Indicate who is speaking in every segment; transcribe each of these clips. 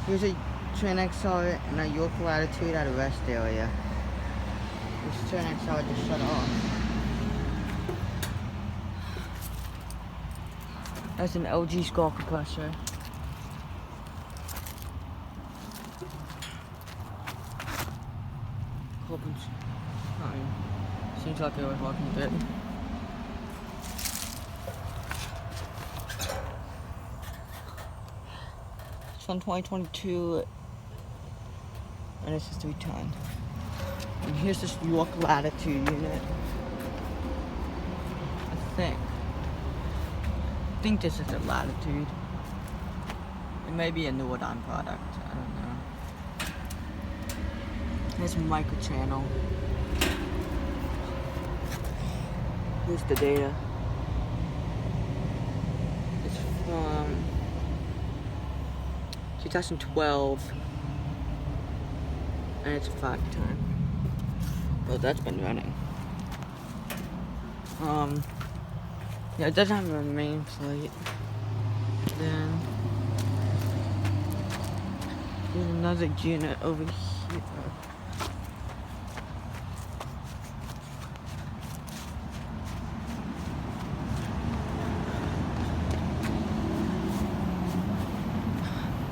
Speaker 1: Here's a Twin XR and a York Latitude at a rest area. This Twin XR just shut off. That's an LG skull compressor. Seems like they were walking a bit. It's from 2022, and it's a 3-ton. And here's this York Latitude unit. I think this is a Latitude. It may be a Nuodine product. I don't know. Here's a micro channel. Here's the data. It's from 2012, and it's a 5-ton. Well, that's been running. Yeah, it doesn't have a main plate. Then there's another unit over here.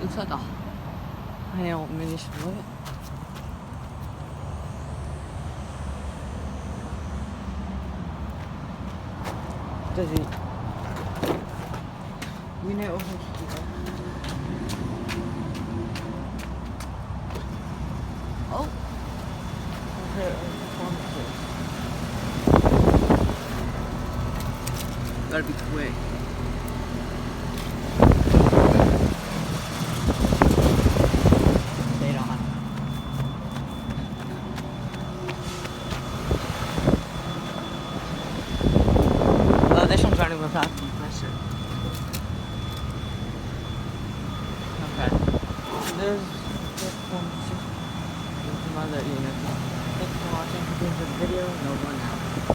Speaker 1: Looks like a high-out mini split. Does it? We know over here. Oh! Okay, gotta be quick. This one's running without compressor. Okay. There's some other units. Thanks for watching. If you enjoyed the video, no one out.